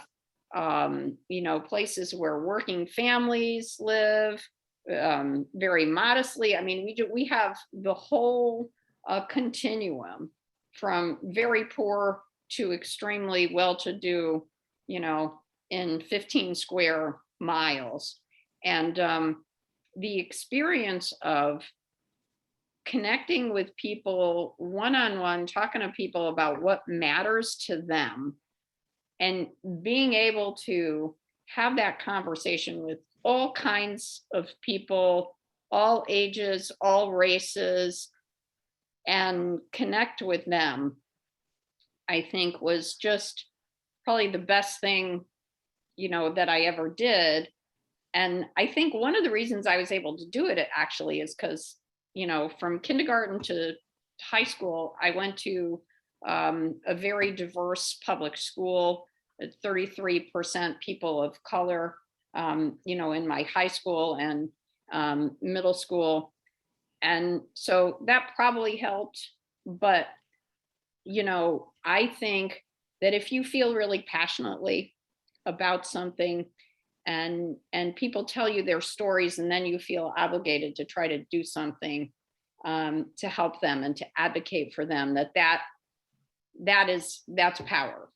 you know, places where working families live very modestly. I mean, we have the whole continuum from very poor to extremely well-to-do, you know, in 15 square miles. And the experience of connecting with people one-on-one, talking to people about what matters to them, and being able to have that conversation with all kinds of people, all ages, all races, and connect with them, I think was just probably the best thing, you know, that I ever did. And I think one of the reasons I was able to do it actually is because, you know, from kindergarten to high school, I went to a very diverse public school, 33% people of color, you know, in my high school and middle school. And so that probably helped. But, you know, I think that if you feel really passionately about something and people tell you their stories, and then you feel obligated to try to do something to help them and to advocate for them. That's power.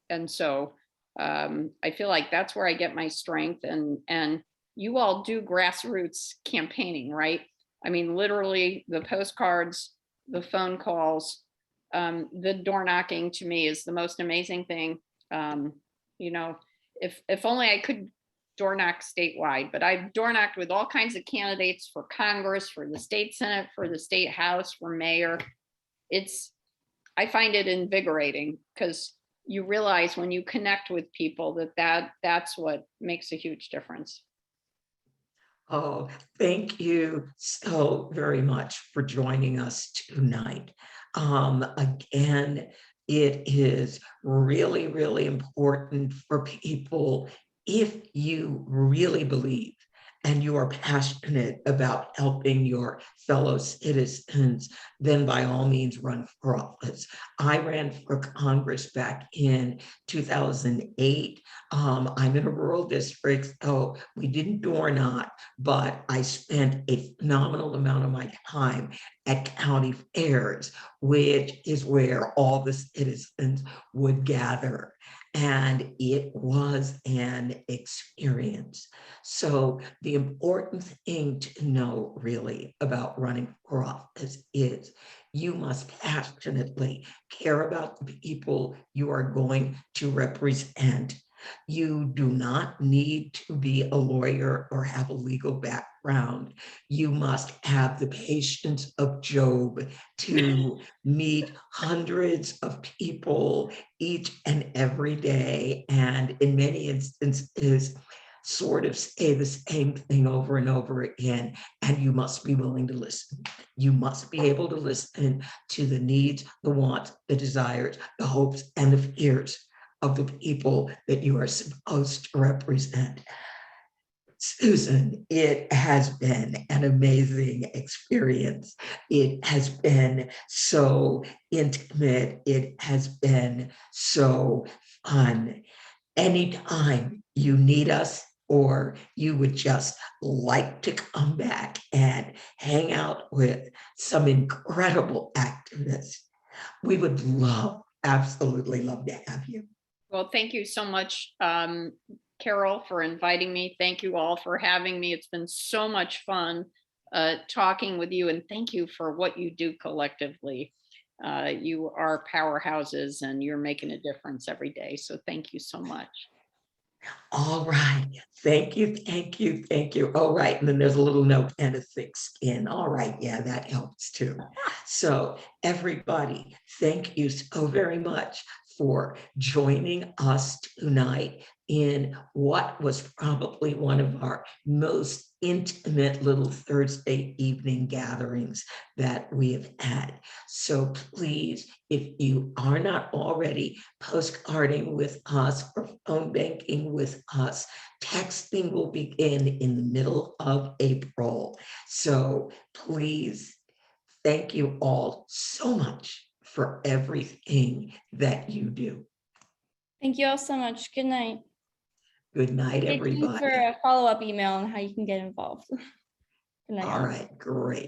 And so I feel like that's where I get my strength. And you all do grassroots campaigning, right? I mean, literally the postcards, the phone calls, the door knocking to me is the most amazing thing. You know, if only I could door knock statewide, but I've door knocked with all kinds of candidates for Congress, for the state Senate, for the state House, for mayor. I find it invigorating because you realize when you connect with people that's what makes a huge difference. Oh, thank you so very much for joining us tonight. Again, it is really, really important for people, if you really believe and you are passionate about helping your fellow citizens, then by all means run for office. I ran for Congress back in 2008. I'm in a rural district, so we didn't door knock, but I spent a phenomenal amount of my time at county fairs, which is where all the citizens would gather. And it was an experience. So the important thing to know really about running for office is you must passionately care about the people you are going to represent. You do not need to be a lawyer or have a legal background. You must have the patience of Job to meet hundreds of people each and every day, and in many instances, sort of say the same thing over and over again. And you must be willing to listen. You must be able to listen to the needs, the wants, the desires, the hopes, and the fears of the people that you are supposed to represent. Susan, it has been an amazing experience. It has been so intimate. It has been so fun. Anytime you need us, or you would just like to come back and hang out with some incredible activists, we would absolutely love to have you. Well, thank you so much, Carol, for inviting me. Thank you all for having me. It's been so much fun talking with you, and thank you for what you do collectively. You are powerhouses and you're making a difference every day. So thank you so much. All right. Thank you. Thank you. Thank you. All right. And then there's a little note and a thick skin. All right. Yeah, that helps too. So everybody, thank you so very much for joining us tonight in what was probably one of our most intimate little Thursday evening gatherings that we have had. So please, if you are not already postcarding with us or phone banking with us, texting will begin in the middle of April. So please, thank you all so much for everything that you do. Thank you all so much. Good night. Good night, Stay tuned everybody. for a follow-up email on how you can get involved. Good night. All right, great.